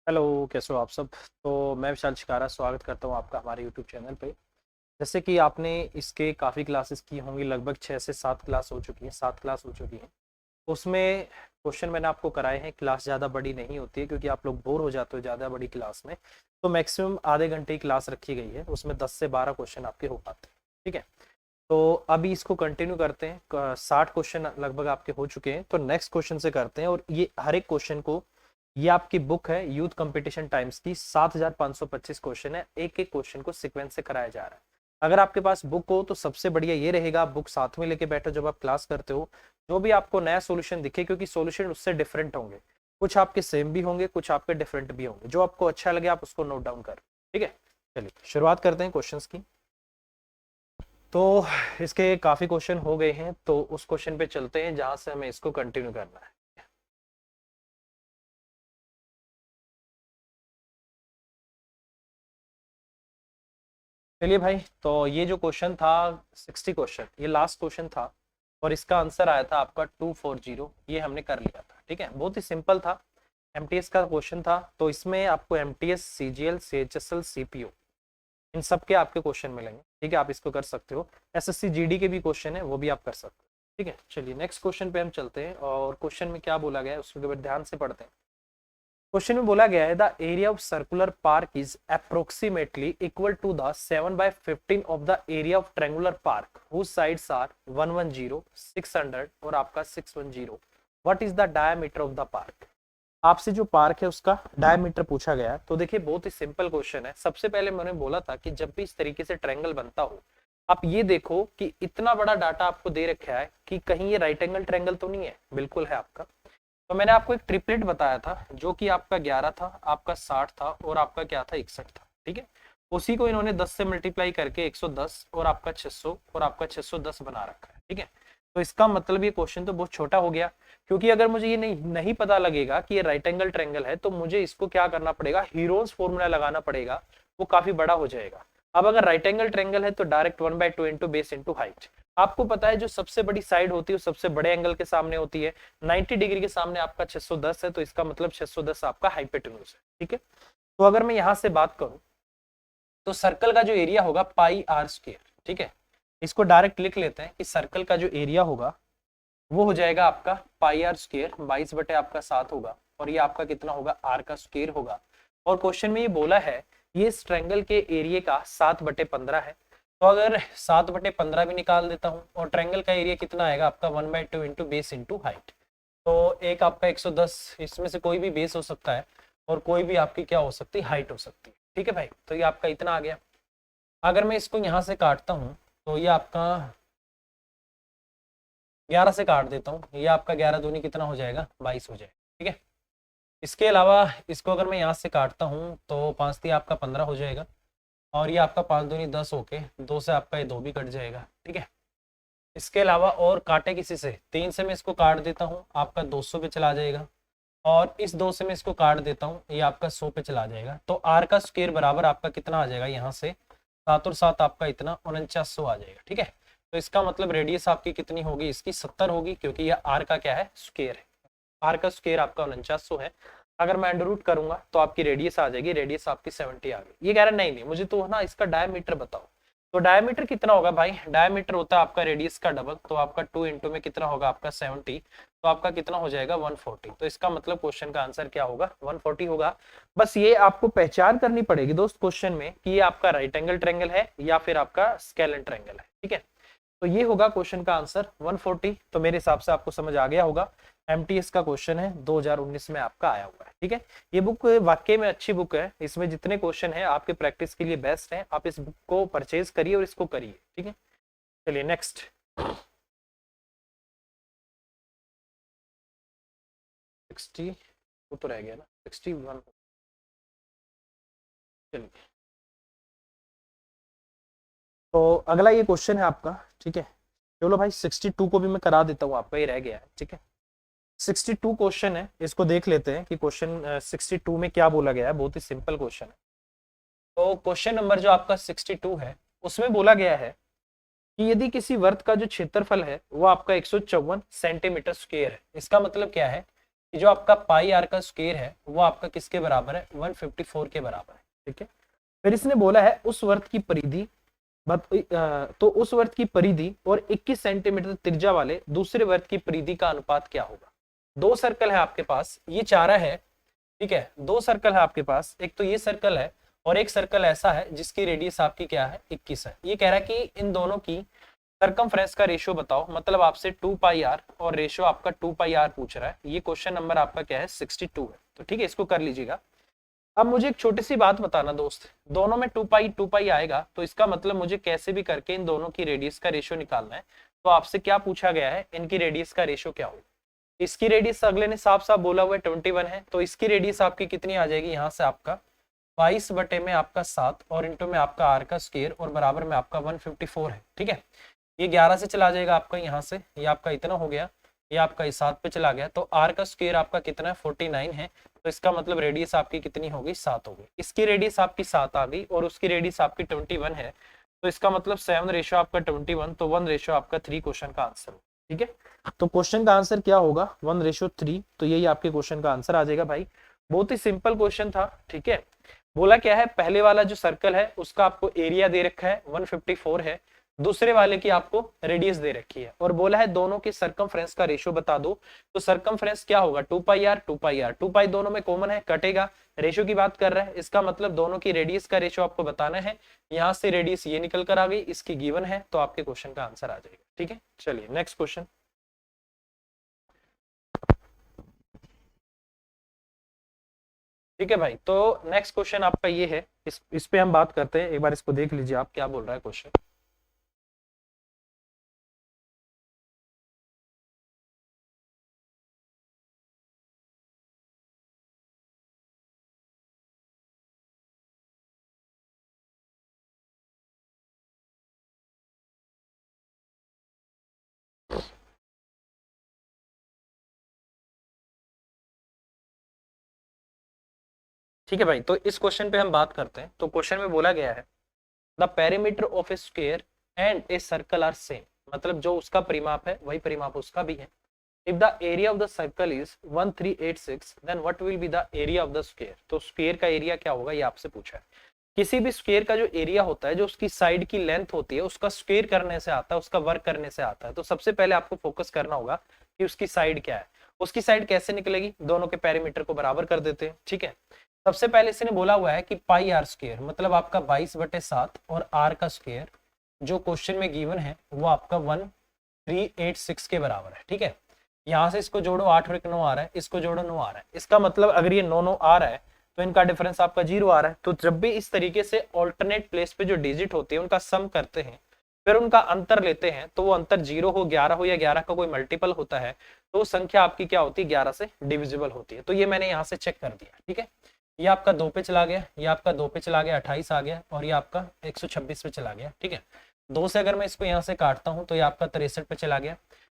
Hello, कैसे हो आप सब। तो मैं विशाल शिकारा स्वागत करता हूँ आपका हमारे यूट्यूब चैनल पे। जैसे कि आपने इसके काफ़ी क्लासेस की होंगी, लगभग 6 से 7 क्लास हो चुकी हैं, 7 क्लास हो चुकी हैं। उसमें क्वेश्चन मैंने आपको कराए हैं। क्लास ज़्यादा बड़ी नहीं होती है क्योंकि आप लोग बोर हो जाते हो ज़्यादा बड़ी क्लास में। तो मैक्सिमम आधे घंटे की क्लास रखी गई है, उसमें 10 से 12 क्वेश्चन आपके हो पाते हैं। ठीक है, तो अभी इसको कंटिन्यू करते हैं। 60 क्वेश्चन लगभग आपके हो चुके हैं, तो नेक्स्ट क्वेश्चन से करते हैं। और ये हर एक क्वेश्चन को, ये आपकी बुक है यूथ कंपटीशन टाइम्स की, 7525 क्वेश्चन है। एक एक क्वेश्चन को सीक्वेंस से कराया जा रहा है। अगर आपके पास बुक हो तो सबसे बढ़िया ये रहेगा, आप बुक साथ में लेके बैठो जब आप क्लास करते हो। जो भी आपको नया सॉल्यूशन दिखे, क्योंकि सॉल्यूशन उससे डिफरेंट होंगे, कुछ आपके सेम भी होंगे, कुछ आपके डिफरेंट भी होंगे। जो आपको अच्छा लगे आप उसको नोट डाउन कर। ठीक है, चलिए शुरुआत करते हैं क्वेश्चंस की। तो इसके काफी क्वेश्चन हो गए हैं, तो उस क्वेश्चन पे चलते हैं जहां से हमें इसको कंटिन्यू करना है। चलिए भाई, तो ये जो क्वेश्चन था 60 क्वेश्चन, ये लास्ट क्वेश्चन था। और इसका आंसर आया था आपका 240। ये हमने कर लिया था। ठीक है, बहुत ही सिंपल था। एमटीएस का क्वेश्चन था, तो इसमें आपको एमटीएस, सीजीएल, सीएचएसएल, सीपीयू, इन सब के आपके क्वेश्चन मिलेंगे। ठीक है, आप इसको कर सकते हो। एसएससी जीडी के भी क्वेश्चन है, वो भी आप कर सकते हो। ठीक है, चलिए नेक्स्ट क्वेश्चन पे हम चलते हैं। और क्वेश्चन में क्या बोला गया है उसके ऊपर ध्यान से पढ़ते हैं। क्वेश्चन में बोला गया है, the area of circular park is approximately equal to the 7/15 of the area of triangular park whose sides are 110, 600 और आपका 610। What is the diameter of the park. आपसे जो पार्क है उसका डायमीटर पूछा गया है। तो देखिए, बहुत ही सिंपल क्वेश्चन है। सबसे पहले मैंने बोला था कि जब भी इस तरीके से ट्रायंगल बनता हो, आप ये देखो कि इतना बड़ा डाटा आपको दे रखा है कि कहीं ये राइट एंगल ट्रायंगल तो नहीं है। बिल्कुल है आपका। तो मैंने आपको एक ट्रिपलेट बताया था, जो कि आपका 11 था, आपका 60 था और आपका क्या था, 61 था। ठीक है, उसी को इन्होंने 10 से मल्टीप्लाई करके 110 और आपका 600 और आपका 610 बना रखा है। ठीक है, तो इसका मतलब ये क्वेश्चन तो बहुत छोटा हो गया। क्योंकि अगर मुझे ये नहीं पता लगेगा कि ये राइट एंगल ट्रायंगल है, तो मुझे इसको क्या करना पड़ेगा, हीरोज फॉर्मूला लगाना पड़ेगा। वो काफी बड़ा हो जाएगा। अब अगर राइट एंगल ट्रायंगल है तो direct 1/2 into base into height. आपको पता है जो सबसे बड़ी साइड होती है वो सबसे बड़े एंगल के सामने होती है। 90 डिग्री के सामने आपका 610 है, तो इसका मतलब 610 आपका हाइपोटेन्यूज है। ठीक है, तो अगर मैं यहां से बात करूं, तो सर्कल का जो एरिया होगा पाई आर स्क्वायर। ठीक है, इसको डायरेक्ट लिख लेते हैं कि सर्कल का जो एरिया होगा वो हो जाएगा आपका पाई आर स्क्वायर, 22 बटे आपका 7 होगा। और ये आपका कितना होगा, आर का स्क्वायर होगा। और क्वेश्चन में ये बोला है, ये इस ट्रायंगल के एरिया का 7/15 है। तो अगर 7/15 भी निकाल देता हूँ, और ट्रायंगल का एरिया कितना आएगा आपका 1/2 इंटू बेस इंटू हाइट। तो एक आपका 110, इसमें से कोई भी बेस हो सकता है और कोई भी आपकी क्या हो सकती है, हाइट हो सकती है। ठीक है भाई, तो ये आपका इतना आ गया। अगर मैं इसको यहाँ से काटता हूँ, तो ये आपका 11 से काट देता हूँ, ये आपका 11 दूनी कितना हो जाएगा, 22 हो जाएगा। ठीक है, इसके अलावा इसको अगर मैं यहाँ से काटता हूँ तो 5 3 आपका 15 हो जाएगा। और ये आपका 5 दूनी 10 होके 2 से आपका ये 2 भी कट जाएगा। ठीक है, इसके अलावा और काटे किसी से, 3 से मैं इसको काट देता हूँ, आपका 200 पे चला जाएगा। और इस 2 से मैं इसको काट देता हूँ, ये आपका 100 पे चला जाएगा। तो आर का स्क्वायर बराबर आपका कितना आ जाएगा, यहाँ से 7 और 7 आपका इतना 4900 आ जाएगा। ठीक है, तो इसका मतलब रेडियस आपकी कितनी होगी, इसकी 70 होगी, क्योंकि यह आर का क्या है, स्क्वायर है। आर का स्क्वायर आपका 4900 है। अगर मैं अंडर रूट करूंगा तो आपकी रेडियस आ जाएगी, रेडियस आपकी 70 आ गई। ये कह रहा नहीं मुझे तो ना इसका डायमीटर बताओ। तो डायमीटर कितना होगा भाई, डायमीटर होता है आपका रेडियस का डबल। तो आपका 2 इंटू में कितना होगा, आपका 70। तो आपका कितना हो जाएगा, 140। तो इसका मतलब क्वेश्चन का आंसर क्या होगा, 140 होगा। बस ये आपको पहचान करनी पड़ेगी दोस्त क्वेश्चन में कि ये आपका राइट एंगल ट्रायंगल है या फिर आपका स्केलेन ट्रायंगल है। ठीक है, तो ये होगा क्वेश्चन का आंसर 140। तो मेरे हिसाब से आपको समझ आ गया होगा। एमटीएस का क्वेश्चन है, 2019 में आपका आया हुआ है। ठीक है, ये बुक वाकई में अच्छी बुक है। इसमें जितने क्वेश्चन है आपके प्रैक्टिस के लिए बेस्ट है। आप इस बुक को परचेज करिए और इसको करिए। ठीक है, चलिए नेक्स्ट। 60 तो रह गया ना, 61। चलिए, तो अगला ये क्वेश्चन है आपका। ठीक है, चलो भाई 62 को भी मैं करा देता हूँ, आपका ही रह गया है। ठीक है, 62 क्वेश्चन है, इसको देख लेते हैं कि क्वेश्चन 62 में क्या बोला गया है। बहुत ही सिंपल क्वेश्चन है। तो क्वेश्चन नंबर जो आपका 62 है, उसमें बोला गया है कि यदि किसी वर्त का जो क्षेत्रफल है वो आपका 154 सेंटीमीटर स्क्वायर है। इसका मतलब क्या है कि जो आपका पाई आर का स्क्वायर है वो आपका किसके बराबर है, 154 के बराबर है। ठीक है, फिर इसने बोला है उस वर्त की परिधि तो उस वर्त की परिधि और 21 सेंटीमीटर त्रिज्या वाले दूसरे वर्त की परिधि का अनुपात क्या होगा। दो सर्कल है आपके पास, ये चारा है, ठीक है, दो सर्कल है आपके पास, एक तो ये सर्कल है और एक सर्कल ऐसा है जिसकी रेडियस आपकी क्या है, 21 है। ये कह रहा है कि इन दोनों की सर्कमफ्रेंस का रेशियो बताओ, मतलब आपसे 2 पाई आर और रेशियो आपका 2 पाई आर पूछ रहा है। ये क्वेश्चन नंबर आपका क्या है, 62 है। तो ठीक है, इसको कर लीजिएगा। अब मुझे एक छोटी सी बात बताना दोस्त, दोनों में 2 पाई आएगा तो इसका मतलब मुझे कैसे भी करके इन दोनों की रेडियस का रेशियो निकालना है। तो आपसे क्या पूछा गया है, इनकी रेडियस का रेशियो क्या होगा। इसकी रेडियस अगले ने साफ साफ बोला हुआ है 21 है, तो इसकी रेडियस आपकी कितनी आ जाएगी, यहाँ से आपका 22 बटे में आपका 7 और इंटू में आपका आर का स्क्वायर और बराबर में आपका 154 है। ठीक है, ये 11 से चला जाएगा आपका यहाँ से, ये आपका इतना हो गया, ये आपका इस 7 पे चला गया, तो आर का स्क्वायर आपका कितना है, 49 है। तो इसका मतलब रेडियस आपकी कितनी हो गई, 7 हो गई। इसकी रेडियस आपकी 7 आ गई और उसकी रेडियस आपकी 21 है, तो इसका मतलब 7 रेशियो आपका 21, तो 1 रेशियो आपका 3 क्वेश्चन का आंसर। ठीक है, तो क्वेश्चन का आंसर क्या होगा, 1:3। तो यही आपके क्वेश्चन का आंसर आ जाएगा भाई। बहुत ही सिंपल क्वेश्चन था। ठीक है, बोला क्या है, पहले वाला जो सर्कल है उसका आपको एरिया दे रखा है 154 है, दूसरे वाले की आपको रेडियस दे रखी है और बोला है दोनों के सर्कमफ्रेंस का रेशियो बता दो। तो सर्कमफ्रेंस क्या होगा, 2 पाई आर 2 पाई आर, 2 पाई दोनों में कॉमन है, कटेगा, रेशियो की बात कर रहा है, इसका मतलब दोनों की रेडियस का रेशियो आपको बताना है। यहाँ से रेडियस ये निकल कर आ गई, इसकी गिवन है, तो आपके क्वेश्चन का आंसर आ जाएगा। ठीक है, चलिए नेक्स्ट क्वेश्चन। ठीक है भाई, तो नेक्स्ट क्वेश्चन आपका ये है, इस पे हम बात करते हैं। एक बार इसको देख लीजिए आप, क्या बोल रहा है क्वेश्चन। ठीक है भाई, तो इस क्वेश्चन पे हम बात करते हैं। तो क्वेश्चन में बोला गया है the perimeter of a square and a circle are same, मतलब जो उसका परिमाप है वही परिमाप उसका भी है। If the area of the circle is 1386 then what will be the area of the square. तो स्क्वायर का एरिया क्या होगा, ये आपसे पूछा है। किसी भी स्क्वायर का जो एरिया होता है, जो उसकी साइड की लेंथ होती है, उसका स्क्वायर करने से आता है, उसका वर्क करने से आता है। तो सबसे पहले आपको फोकस करना होगा कि उसकी साइड क्या है। उसकी साइड कैसे निकलेगी, दोनों के पेरीमीटर को बराबर कर देते हैं। ठीक है, सबसे पहले इसने बोला हुआ है कि पाई आर स्क्वायर, मतलब आपका 22/7 और आर का स्क्वायर जो क्वेश्चन में गिवन है वो आपका 1386 के बराबर है। ठीक है, यहाँ से इसको जोड़ो, 8 और 1 9 आ रहा है, इसको जोड़ो 9 आ रहा है। इसका मतलब अगर ये 9 9 आ रहा है तो इनका डिफरेंस आपका 0 आ रहा है। तो जब भी इस तरीके से ऑल्टरनेट प्लेस पे जो डिजिट होती है उनका सम करते हैं, फिर उनका अंतर लेते हैं, तो वो अंतर 0 हो, 11 हो या 11 का कोई मल्टीपल होता है, तो वो संख्या आपकी क्या होती है, 11 से डिविजिबल होती है। तो ये मैंने यहाँ से चेक कर दिया। ठीक है, ये आपका 2 पे चला गया, ये आपका 2 पे चला गया, 28 आ गया, और ये आपका 126 पे चला गया। ठीक है, 2 से अगर मैं इसको यहाँ से काटता हूँ तो ये आपका 63 पे चला गया।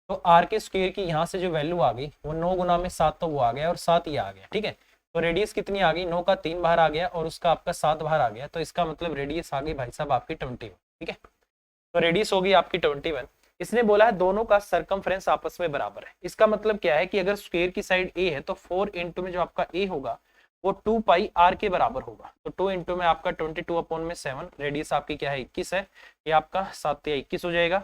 तो आर के स्क्वायर की यहाँ से जो वैल्यू आ गई वो 9 गुना में 7, तो वो आ गया और 7 ये आ गया। ठीक है, तो रेडियस कितनी आ गई, 9 का 3 बाहर आ गया और उसका आपका 7 बाहर आ गया। तो इसका मतलब रेडियस आ गई भाई साहब आपकी 21। ठीक है, तो रेडियस होगी आपकी 21। इसने बोला है दोनों का सरकमफ्रेंस आपस में बराबर है। इसका मतलब क्या है कि अगर स्क्वायर की साइड ए है तो 4 इंटू में जो आपका ए होगा वो 2 पाई आर के बराबर होगा। तो 2 इंटू में आपका 22/7, रेडियस आपकी क्या है, 21 है, ये आपका 7 या 21 हो जाएगा।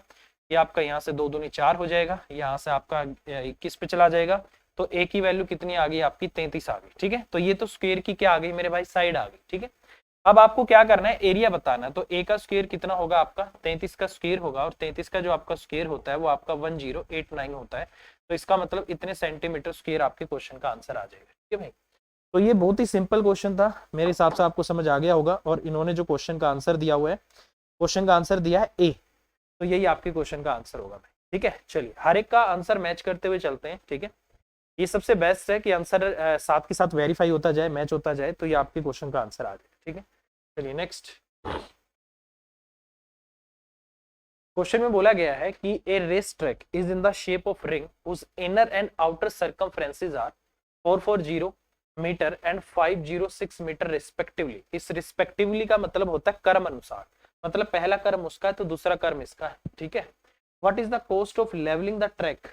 ये आपका यहाँ से 2 दूनी 4 हो जाएगा, यहाँ से आपका 21 पे चला जाएगा। तो ए की वैल्यू कितनी आ गई आपकी, 33 आ गई। ठीक है, तो ये तो स्क्वायर की क्या आ गई मेरे भाई, साइड आ गई। ठीक है, अब आपको क्या करना है, एरिया बताना है। तो ए का स्क्वायर कितना होगा आपका, 33 का स्क्वायर होगा, और 33 का जो आपका स्क्वायर होता है वो आपका 1089 होता है। तो इसका मतलब इतने सेंटीमीटर स्क्वायर आपके क्वेश्चन का आंसर आ जाएगा। ठीक है भाई, तो ये बहुत ही सिंपल क्वेश्चन था, मेरे हिसाब से आपको समझ आ गया होगा। और इन्होंने जो क्वेश्चन का आंसर दिया हुआ है, क्वेश्चन का आंसर दिया है ए, तो यही आपके क्वेश्चन का आंसर होगा भाई। ठीक है, चलिए हर एक का आंसर मैच करते हुए चलते हैं। ठीक है, ये सबसे बेस्ट है कि आंसर साथ के साथ वेरीफाई होता जाए, मैच होता जाए, तो ये आपके क्वेश्चन का आंसर आ जाए। ठीक है, चलिए नेक्स्ट क्वेश्चन में बोला गया है कि a race track is in the shape of ring whose inner and outer circumferences are 440 metre and 506 metre respectively. इस रिस्पेक्टिवली का मतलब होता है क्रम अनुसार, मतलब पहला क्रम उसका है तो दूसरा क्रम इसका है। ठीक है, what is the cost of levelling the track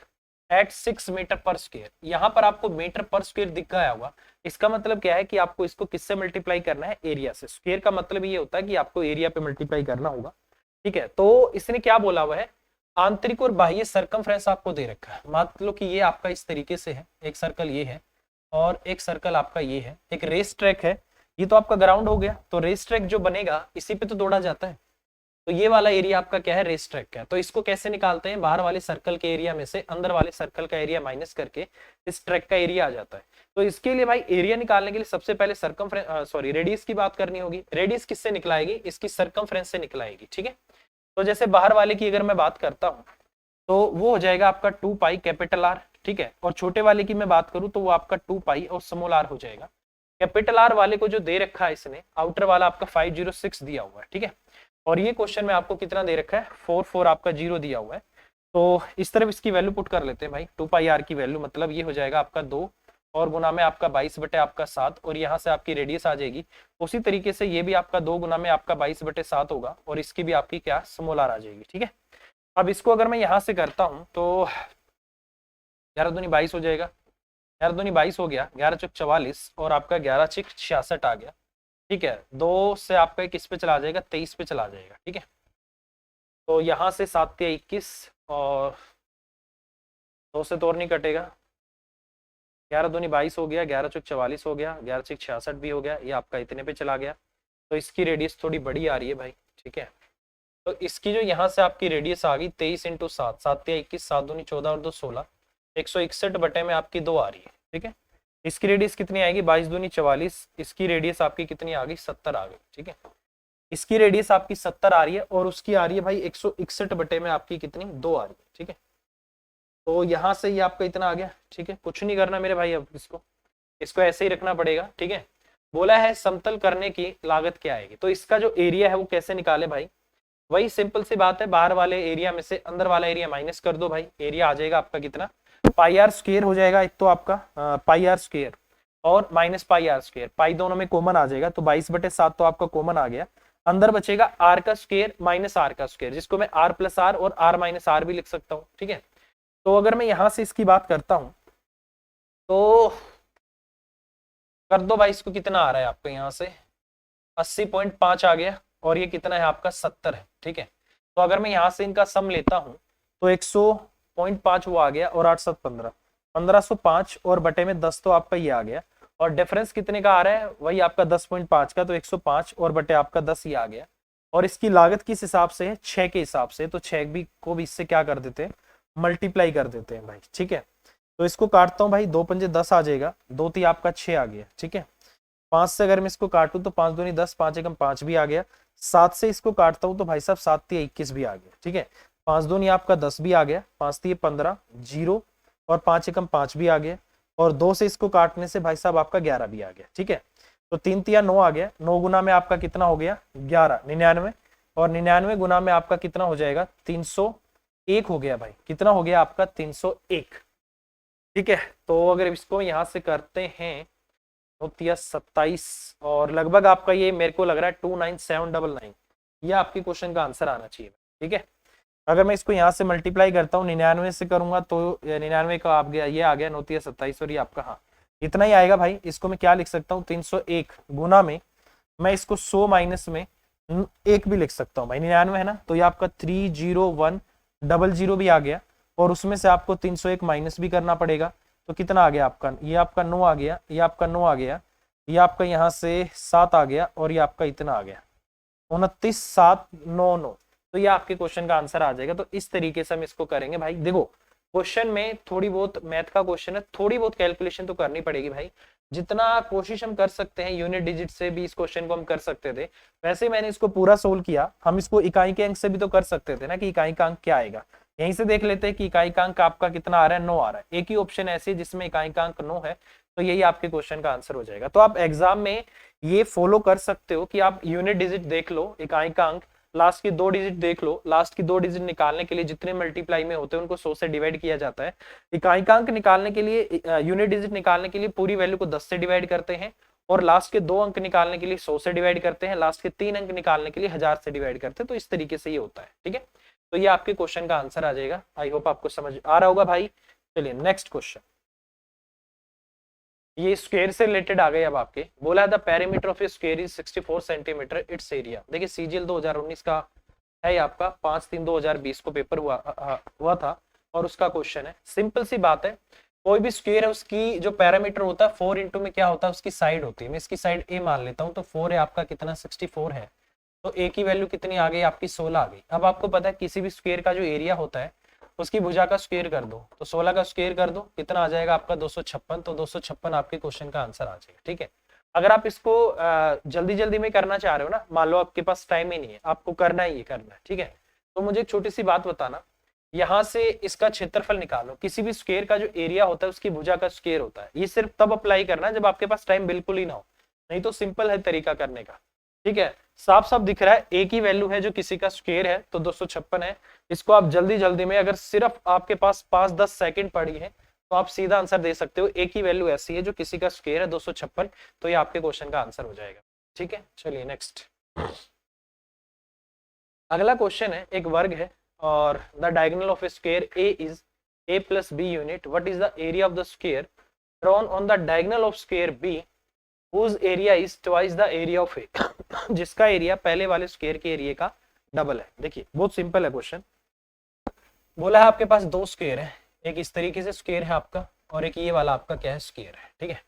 at 6 metre per square. यहाँ पर आपको मीटर पर स्क्वायर दिख गया होगा, इसका मतलब क्या है कि आपको इसको किससे मल्टीप्लाई करना है, एरिया से। स्क्वायर का मतलब ये होता है कि आपको एरिया पे मल्टीप्लाई करना होगा, ठीक है। तो इसने क्या बोला हुआ है, आंतरिक और बाह्य सरकमफ्रेंस आपको दे रखा है। मान लो कि ये आपका इस तरीके से है, एक सर्कल ये है और एक सर्कल आपका ये है, एक रेस ट्रैक है, ये तो आपका ग्राउंड हो गया। तो रेस ट्रैक जो बनेगा इसी पे तो दौड़ा जाता है, तो ये वाला एरिया आपका क्या है, रेस ट्रैक का है। तो इसको कैसे निकालते हैं, बाहर वाले सर्कल के एरिया में से अंदर वाले सर्कल का एरिया माइनस करके इस ट्रैक का एरिया आ जाता है। तो इसके लिए भाई एरिया निकालने के लिए सबसे पहले रेडियस की बात करनी होगी। रेडियस किससे निकलाएगी, इसकी सरकमफ्रेंस से निकलाएगी, ठीक है। तो जैसे बाहर वाले की अगर मैं बात करता हूँ तो वो हो जाएगा आपका 2 पाई कैपिटल आर, ठीक है। और छोटे वाले की मैं बात करूं तो वो आपका 2 पाई और स्मॉल आर हो जाएगा। कैपिटल आर वाले को जो दे रखा है इसने, आउटर वाला आपका 506 दिया हुआ है, ठीक है। और ये क्वेश्चन में आपको कितना दे रखा है, 44 आपका 0 दिया हुआ है। तो इस तरफ इसकी वैल्यू पुट कर लेते हैं भाई, 2 पाई आर की वैल्यू, मतलब ये हो जाएगा आपका 2 और गुना में आपका 22 बटे आपका 7, और यहाँ से आपकी रेडियस आ जाएगी। उसी तरीके से ये भी आपका 2 गुना में आपका 22 बटे 7 होगा, और इसकी भी आपकी क्या, स्मॉल आर आ जाएगी, ठीक है। अब इसको अगर मैं यहाँ से करता हूँ तो 11 दूनी 22 हो जाएगा, 11 दूनी 22 हो गया, 11 चौक 44 और आपका 11 छिक 66 आ गया, ठीक है। 2 से आपका किस पे चला जाएगा, 23 पे चला जाएगा, ठीक है। तो यहाँ से 7 तिया 21 और 2 से तो और नहीं कटेगा, 11 दूनी 22 हो गया, 11 चौक 44 हो गया, 11 छिक 66 भी हो गया, ये आपका इतने पे चला गया। तो इसकी रेडियस थोड़ी बड़ी आ रही है भाई, ठीक है। तो इसकी जो यहाँ से आपकी रेडियस आ गई 23 इंटू 7, 7 तिया 21, 7 दूनी 14 और 2 16, 161 बटे में आपकी 2 आ रही है, ठीक है। इसकी रेडियस कितनी आएगी, 22 दूनी 44, इसकी रेडियस आपकी कितनी आ गई, 70 आ गई, ठीक है। इसकी रेडियस आपकी 70 आ रही है और उसकी आ रही है भाई 161 बटे में आपकी कितनी, 2 आ रही है, ठीक है। तो यहाँ से ये आपका इतना आ गया, ठीक है। कुछ नहीं करना मेरे भाई, अब इसको ऐसे ही रखना पड़ेगा, ठीक है। बोला है समतल करने की लागत क्या आएगी, तो इसका जो एरिया है वो कैसे निकाले भाई, वही सिंपल सी बात है, बाहर वाले एरिया में से अंदर वाला एरिया माइनस कर दो भाई, एरिया आ जाएगा आपका कितना, पाई आर स्क्वायर हो जाएगा। एक तो आपका पाई आर स्क्वायर और माइनस पाई आर स्क्वायर, पाई दोनों में कॉमन आ जाएगा, तो 22 बटे 7 तो आपका कॉमन आ गया। अंदर बचेगा आर का स्क्वायर माइनस आर का स्क्वायर, जिसको मैं आर प्लस आर और आर माइनस आर भी लिख सकता हूँ, ठीक है। तो अगर मैं यहां से इसकी बात करता हूं तो कर दो भाई, इसको कितना आ रहा है आपको यहाँ से 80.5 आ गया, और ये कितना है आपका 70 है, ठीक है। तो अगर मैं यहाँ से इनका सम लेता हूँ तो 100.5 वो आ गया, और 8 7 15, 1505 और बटे में 10 तो आपका ये आ गया, और डिफरेंस कितने का आ रहा है, वही आपका 10.5 का, तो 105 और बटे आपका 10 ये आ गया। और इसकी लागत किस हिसाब से है, 6 के हिसाब से, तो 6 भी को भी इससे क्या कर देते हैं, मल्टीप्लाई कर देते हैं भाई, ठीक है। तो इसको काटता हूँ भाई, 2 पंजे 10 आ जाएगा, 2 ती आपका 6 आ गया, ठीक है। 5 से अगर मैं इसको काटूं तो 5 दूनी 10, 5 एकम 5 भी आ गया। 7 से इसको काटता हूं तो भाई साहब 7 तिया 21 भी आ गया, ठीक है। 5 दूनी आपका 10 भी आ गया, 5 तिया 15, 0 और 5 एकम 5 भी आ गया, और 2 से इसको काटने से भाई साहब आपका 11 भी आ गया, ठीक है। तो 3 तिया 9 आ गया, 9 गुना में आपका कितना हो गया, 11, 99, और 99 गुना में आपका कितना हो जाएगा, 301 हो गया भाई, कितना हो गया आपका 301, ठीक है। तो अगर इसको यहाँ से करते हैं 27 और लगभग आपका ये मेरे को लग रहा है 29799, ये आपके क्वेश्चन का आंसर आना चाहिए, ठीक है। अगर मैं इसको यहाँ से मल्टीप्लाई करता हूँ 99 से करूंगा तो 99 का आप गया, ये आ गया 9 और ये आपका, हाँ इतना ही आएगा भाई। इसको मैं क्या लिख सकता हूँ, 301 गुना में मैं इसको 100 माइनस में 1 भी लिख सकता हूँ भाई, 99 है ना, तो ये आपका 30100 भी आ गया, और उसमें से आपको 301 माइनस भी करना पड़ेगा, तो कितना आ गया आपका, ये आपका 9 आ गया, ये आपका 9 आ गया, ये आपका यहाँ से 7 आ गया, और ये आपका इतना आ गया 29,799। तो ये आपके क्वेश्चन का आंसर आ जाएगा। तो इस तरीके से हम इसको करेंगे भाई। देखो क्वेश्चन में थोड़ी बहुत मैथ का क्वेश्चन है, थोड़ी बहुत कैलकुलेशन तो करनी पड़ेगी भाई, जितना कोशिश हम कर सकते हैं यूनिट डिजिट से भी इस क्वेश्चन को हम कर सकते थे। वैसे मैंने इसको पूरा सोल्व किया, हम इसको इकाई के अंक से भी तो कर सकते थे ना, कि इकाई का अंक क्या आएगा। यहीं से देख लेते हैं कि इकाई का अंक आपका कितना आ रहा है, 9 आ रहा है। एक ही ऑप्शन ऐसी है जिसमें इकाई का अंक 9 है, तो यही आपके क्वेश्चन का आंसर हो जाएगा। तो आप एग्जाम में ये फॉलो कर सकते हो कि आप यूनिट डिजिट देख लो, इकाई का अंक, लास्ट की 2 डिजिट देख लो। लास्ट की 2 डिजिट निकालने के लिए जितने मल्टीप्लाई में होते हैं उनको 100 से डिवाइड किया जाता है। इकाई का अंक निकालने के लिए, यूनिट डिजिट निकालने के लिए पूरी वैल्यू को 10 से डिवाइड करते हैं, और लास्ट के 2 अंक निकालने के लिए 100 से डिवाइड करते हैं, लास्ट के 3 अंक निकालने के लिए 1000 से डिवाइड करते हैं। तो इस तरीके से ये होता है, ठीक है। तो ये आपके क्वेश्चन का आंसर आ जाएगा। आई होप आपको समझ आ रहा होगा भाई। चलिए नेक्स्ट क्वेश्चन, ये स्क्वायर से रिलेटेड आ गए। अब आपके बोला था perimeter of a square is 64 centimetre it's area. देखिए सीजीएल 2019 का है, ये आपका 5/3/2020 को पेपर हुआ था और उसका क्वेश्चन है। सिंपल सी बात है, कोई भी स्क्वायर है उसकी जो पैरामीटर होता है 4 इंटू में क्या होता है, उसकी साइड होती है। मैं इसकी साइड ए मान लेता हूँ, तो 4 है आपका कितना 64 है, तो ए की वैल्यू कितनी आ गई आपकी 16 आ गई। अब आपको पता है किसी भी स्क्वायर का जो एरिया होता है उसकी भुजा का स्क्वायर कर दो, तो 16 का स्क्वायर कर दो, कितना आ जाएगा आपका 256। तो 256 आपके क्वेश्चन का आंसर आ जाएगा। ठीक है, अगर आप इसको जल्दी जल्दी में करना चाह रहे हो ना, मान लो आपके पास टाइम ही नहीं है, आपको करना ही करना है, ठीक है, तो मुझे एक छोटी सी बात बताना, यहाँ से इसका क्षेत्रफल निकालो। किसी भी स्क्वायर का जो एरिया होता है उसकी भुजा का स्क्वायर होता है। ये सिर्फ तब अप्लाई करना है जब आपके पास टाइम बिल्कुल ही ना हो, नहीं तो सिंपल है तरीका करने का। ठीक है, साफ साफ दिख रहा है ए की वैल्यू है जो किसी का स्क्वायर है, तो 256 है। इसको आप जल्दी जल्दी में, अगर सिर्फ आपके पास 5-10 सेकंड पड़ी है तो आप सीधा आंसर दे सकते हो। ए की वैल्यू ऐसी है जो किसी का स्क्वायर है 256, तो ये आपके क्वेश्चन का आंसर हो जाएगा। ठीक है, चलिए नेक्स्ट। अगला क्वेश्चन है, एक वर्ग है और the diagonal of a square A is a plus b unit. What is the area of the square drawn on the diagonal of square b whose area is twice the area of a? जिसका area पहले वाले square के area का double है। देखिए बहुत simple है question. बोला है आपके पास दो स्क्वायर है, एक इस तरीके से स्क्वायर है आपका और एक ये वाला आपका क्या है स्क्वायर है। ठीक है,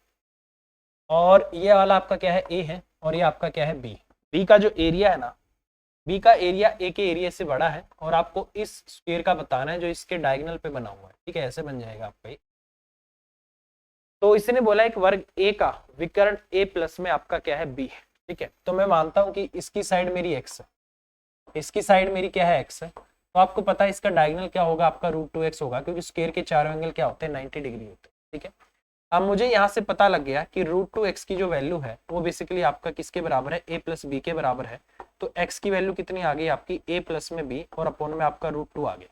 और ये वाला आपका क्या है ए है और ये आपका क्या है बी। बी का जो एरिया है ना, बी का एरिया ए के एरिया से बड़ा है और आपको इस स्क्वायर का बताना है जो इसके डायगोनल पे बना हुआ है। ठीक है, ऐसे बन जाएगा आपका। तो इसने बोला एक वर्ग ए का विकर्ण ए प्लस में आपका क्या है बी है। ठीक है, तो मैं मानता हूं कि इसकी साइड मेरी एक्स है, इसकी साइड मेरी क्या है एक्स है, तो आपको पता है इसका डायगोनल क्या होगा आपका √2x होगा, क्योंकि स्क्वायर के चारों एंगल क्या होते हैं 90 डिग्री होते हैं। ठीक है, अब मुझे यहाँ से पता लग गया कि √2x की जो वैल्यू है वो बेसिकली आपका किसके बराबर है, a प्लस बी के बराबर है। तो x की वैल्यू कितनी आ गई आपकी a प्लस में b और अपॉन में आपका √2 आ गया।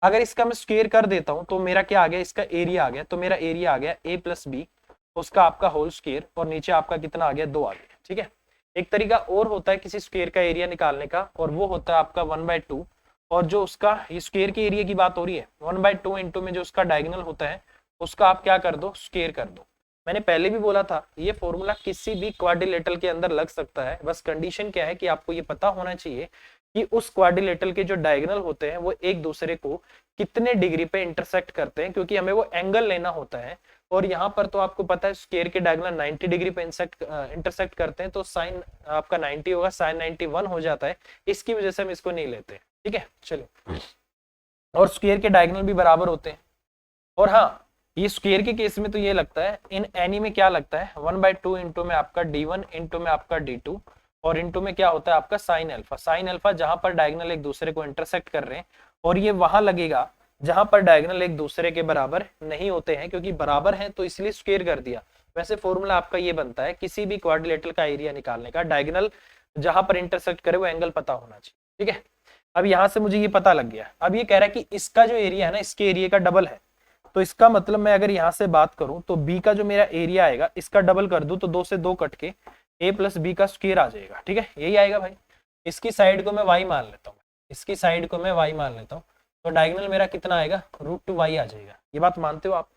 अगर इसका मैं स्क्वायर कर देता हूँ तो मेरा क्या आ गया, इसका एरिया आ गया। तो मेरा एरिया आ गया a प्लस बी, उसका आपका होल स्क्वायर और नीचे आपका कितना आ गया 2 आ गया। ठीक है, एक तरीका और होता है किसी स्क्वायर का एरिया निकालने का, और वो होता है आपका 1/2, और जो उसका स्क्वायर के एरिया की बात हो रही है 1/2 इंटू में जो उसका डायगोनल होता है उसका आप क्या कर दो, स्क्वायर कर दो। मैंने पहले भी बोला था ये फॉर्मूला किसी भी क्वाड्रिलेटरल के अंदर लग सकता है, बस कंडीशन क्या है कि आपको ये पता होना चाहिए कि उस क्वाड्रिलेटरल के जो डायगोनल होते हैं वो एक दूसरे को कितने डिग्री पे इंटरसेक्ट करते हैं, क्योंकि हमें वो एंगल लेना होता है। और यहाँ पर तो आपको पता है स्क्वायर के डायगोनल 90 डिग्री पे इंटरसेक्ट करते हैं, तो साइन आपका 90 होगा, साइन 91 हो जाता है, इसकी वजह से हम इसको नहीं लेते। ठीक है, चलो, और स्क्वायर के डायगोनल भी बराबर होते हैं। और हाँ, ये स्क्वायर के केस में तो ये लगता है, इन एनी में क्या लगता है 1/2 इंटू में आपका d1 इंटू में आपका d2 और इंटू में क्या होता है आपका साइन अल्फा। साइन अल्फा जहां पर डायगोनल एक दूसरे को इंटरसेक्ट कर रहे हैं, और ये वहां लगेगा जहां पर डायगोनल एक दूसरे के बराबर नहीं होते हैं, क्योंकि बराबर हैं तो इसलिए स्क्वायर कर दिया। वैसे फॉर्मूला आपका ये बनता है किसी भी क्वाड्रिलेटरल का एरिया निकालने का, डायगोनल जहां पर इंटरसेक्ट करे वो एंगल पता होना चाहिए। ठीक है, अब यहां से मुझे ये पता लग गया। अब ये कह रहा है कि इसका जो एरिया है ना इसके एरिया का डबल है, तो इसका मतलब मैं अगर यहाँ से बात करूं तो b का जो मेरा एरिया आएगा इसका डबल कर दूं तो 2 से 2 कट के a प्लस बी का स्क्वायर आ जाएगा। ठीक है, यही आएगा भाई। इसकी साइड को मैं y मान लेता हूँ, इसकी साइड को मैं y मान लेता हूँ, तो डायगोनल मेरा कितना आएगा √2y आ जाएगा। ये बात मानते हो आप,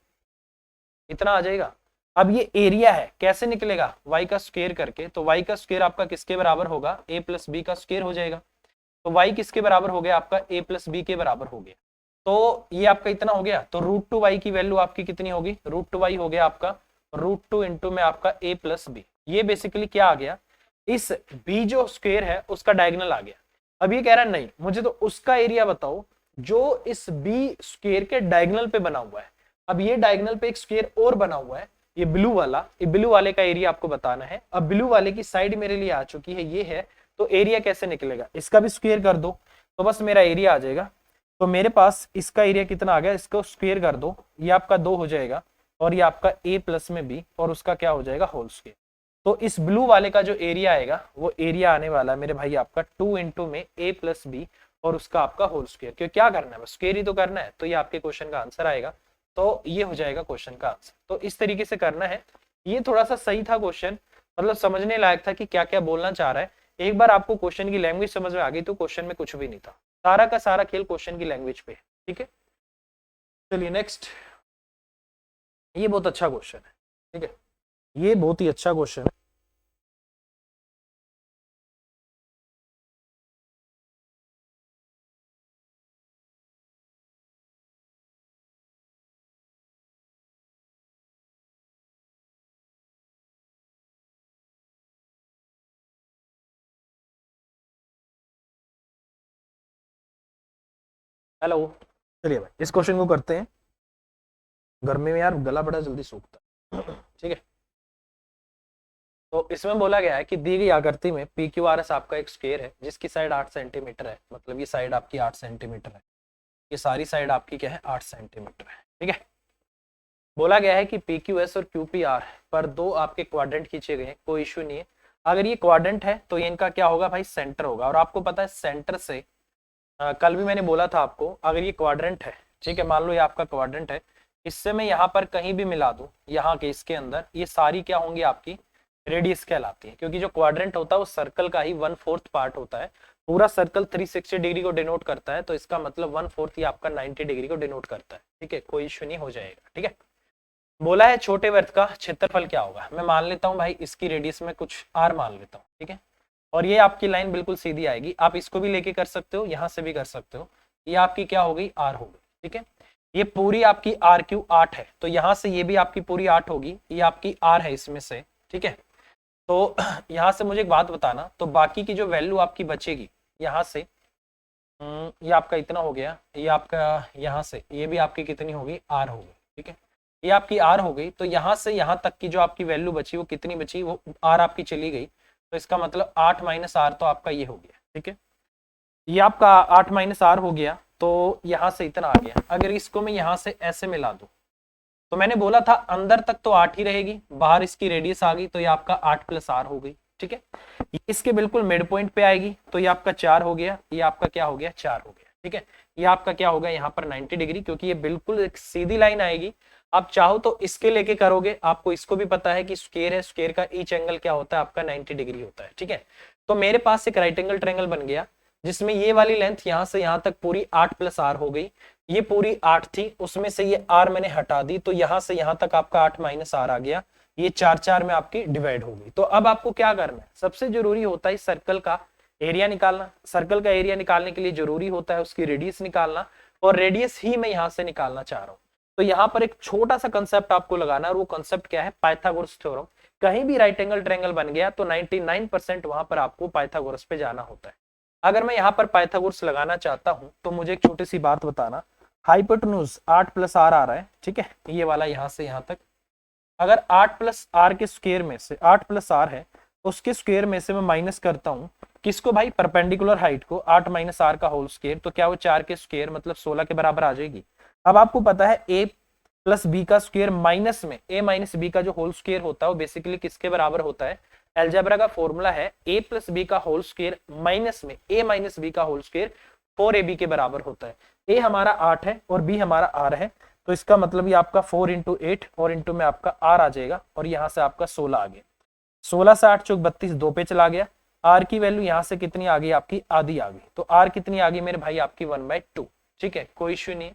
इतना आ जाएगा। अब ये एरिया है, कैसे निकलेगा, y का स्क्वायर करके, तो y का स्क्वायर आपका किसके बराबर होगा, a प्लस बी का स्क्वायर हो जाएगा। तो y किसके बराबर हो गया आपका, a प्लस बी के बराबर हो गया। तो ये आपका इतना हो गया, तो √2y की वैल्यू आपकी कितनी होगी, √2y हो गया आपका √2 इंटू में आपका a प्लस बी। ये बेसिकली क्या आ गया, इस b जो स्क्वायर है उसका डायगोनल आ गया। अब ये कह रहा है नहीं, मुझे तो उसका एरिया बताओ जो इस b स्क्वायर के डायगोनल पे बना हुआ है। अब ये डायगोनल पे एक स्क्वायर और बना हुआ है, ये ब्लू वाला, ये ब्लू वाले का एरिया आपको बताना है। अब ब्लू वाले की साइड मेरे लिए आ चुकी है, ये है, तो एरिया कैसे निकलेगा, इसका भी स्क्वायर कर दो तो बस मेरा एरिया आ जाएगा। तो मेरे पास इसका एरिया कितना आ गया, इसको स्क्वायर कर दो, ये आपका 2 हो जाएगा, और ये आपका a प्लस में b और उसका क्या हो जाएगा होल स्क्वायर। तो इस ब्लू वाले का जो एरिया आएगा वो एरिया आने वाला है मेरे भाई आपका 2 इंटू में a प्लस बी और उसका आपका होल स्क्वायर। क्यों, क्या करना है, बस स्क्वायर ही तो करना है, तो ये आपके क्वेश्चन का आंसर आएगा। तो ये हो जाएगा क्वेश्चन का आंसर। तो इस तरीके से करना है। ये थोड़ा सा सही था क्वेश्चन, मतलब समझने लायक था कि क्या क्या बोलना चाह रहा है। एक बार आपको क्वेश्चन की लैंग्वेज समझ में आ गई तो क्वेश्चन में कुछ भी नहीं था, सारा का सारा खेल क्वेश्चन की लैंग्वेज पे है। ठीक है, चलिए नेक्स्ट। ये बहुत अच्छा क्वेश्चन है, ठीक है, ये बहुत ही अच्छा क्वेश्चन है। हेलो, चलिए भाई इस क्वेश्चन को करते हैं। गर्मी में यार गला बड़ा जल्दी सूखता है ठीक है। तो इसमें बोला गया है कि दी गई आकृति में पी क्यू आर एस आपका एक स्क्वायर है जिसकी साइड 8 सेंटीमीटर है, मतलब ये साइड आपकी 8 सेंटीमीटर है, ये सारी साइड आपकी क्या है 8 सेंटीमीटर है, ठीक है। बोला गया है कि पी क्यू एस और क्यू पी आर पर दो आपके क्वाड्रेंट खींचे गए हैं, कोई इश्यू नहीं है। अगर ये क्वाड्रेंट है तो ये इनका क्या होगा भाई, सेंटर होगा। और आपको पता है सेंटर से कल भी मैंने बोला था आपको, अगर ये क्वाड्रेंट है, ठीक है, मान लो ये आपका क्वाड्रेंट है, इससे मैं यहाँ पर कहीं भी मिला दूं, यहाँ के इसके अंदर, ये सारी क्या होंगी आपकी रेडियस कहलाती है, क्योंकि जो क्वाड्रेंट होता है वो सर्कल का ही 1/4 पार्ट होता है। पूरा सर्कल 360 डिग्री को डिनोट करता है, तो इसका मतलब 1/4 ही आपका 90 डिग्री को डिनोट करता है, ठीक है, कोई इश्यू नहीं, हो जाएगा, ठीक है। बोला है छोटे वृत्त का क्षेत्रफल क्या होगा, मैं मान लेता हूँ भाई इसकी रेडियस में कुछ r मान लेता हूँ, ठीक है। और ये आपकी लाइन बिल्कुल सीधी आएगी, आप इसको भी लेके कर सकते हो, यहाँ से भी कर सकते हो, ये आपकी क्या हो गई r हो गई, ठीक है। ये पूरी आपकी r क्यू 8 है, तो यहाँ से ये भी आपकी पूरी 8 होगी, ये आपकी r है इसमें से, ठीक है। तो यहाँ से मुझे एक बात बताना, तो बाकी की जो वैल्यू आपकी बचेगी यहाँ से, ये आपका इतना हो गया, ये आपका यहाँ से ये भी आपकी कितनी होगी, r होगी, ठीक है। ये आपकी r हो गई, तो यहाँ से यहाँ तक की जो आपकी वैल्यू बची वो कितनी बची, वो r आपकी चली गई, तो इसका मतलब 8 माइनस r तो आपका ये हो गया, ठीक है। ये आपका 8 माइनस r हो गया, तो यहाँ से इतना आ गया। अगर इसको मैं यहाँ से ऐसे मिला दूं, तो मैंने बोला था अंदर तक तो 8 ही रहेगी, बाहर इसकी रेडियस आ गई, तो ये आपका 8 प्लस r हो गई, ठीक है। ये इसके बिल्कुल मिड पॉइंट पे आएगी, तो ये आपका 4 हो गया, ये आपका क्या हो गया 4 हो गया, ठीक है। ये आपका क्या होगा यहाँ पर 90 डिग्री, क्योंकि ये बिल्कुल एक सीधी लाइन आएगी। आप चाहो तो इसके लेके करोगे, आपको इसको भी पता है कि स्क्वायर है, स्क्वायर का ईच एंगल क्या होता है आपका 90 डिग्री होता है, ठीक है। तो मेरे पास एक राइट एंगल ट्रायंगल बन गया, जिसमें ये वाली लेंथ यहाँ से यहाँ तक पूरी 8 प्लस r हो गई, ये पूरी 8 थी, उसमें से ये r मैंने हटा दी, तो यहाँ से यहाँ तक आपका 8 माइनस r आ गया, ये 4 में आपकी डिवाइड हो गई। तो अब आपको क्या करना है, सबसे जरूरी होता है सर्कल का एरिया निकालना। सर्कल का एरिया निकालने के लिए जरूरी होता है उसकी रेडियस निकालना, और रेडियस ही मैं यहाँ से निकालना चाह रहा हूँ। तो यहाँ पर एक छोटा सा कंसेप्ट आपको लगाना है, और वो कंसेप्ट क्या है, पाइथागोरस थ्योरम। कहीं भी राइट एंगल ट्रायंगल बन गया तो 99% वहां पर आपको पाइथागोरस पे जाना होता है। अगर मैं यहाँ पर पाइथागोरस लगाना चाहता हूँ तो मुझे एक छोटी सी बात बताना, हाइपोटेन्यूज 8 प्लस r आ रहा है, ठीक है, ये वाला यहाँ से यहाँ तक। अगर 8 प्लस r के स्क्वायर में से 8 प्लस r है, उसके स्क्वायर में से मैं माइनस करता हूँ किसको भाई, परपेंडिकुलर हाइट को, 8 माइनस r का होल स्क्वायर, तो क्या वो 4 के स्क्वायर मतलब 16 के बराबर आ जाएगी। अब आपको पता है a प्लस बी का स्क्वायर माइनस में a माइनस बी का जो होल स्क्वायर होता है वो बेसिकली किसके बराबर होता है, अलजेब्रा का फॉर्मूला है a प्लस बी का होल स्क्वायर माइनस में a माइनस बी का होल स्क्वायर 4ab के बराबर होता है। a हमारा 8 है और b हमारा r है, तो इसका मतलब ये आपका 4 इंटू 8 और इंटू में आपका r आ जाएगा, और यहाँ से आपका 16 आ गया। 16 से 8 चौक 32, 2 पे चला गया। r की वैल्यू यहाँ से कितनी आ गई, आपकी आधी आ गई। तो r कितनी आ गई मेरे भाई, आपकी 1/2, ठीक है, कोई इश्यू नहीं।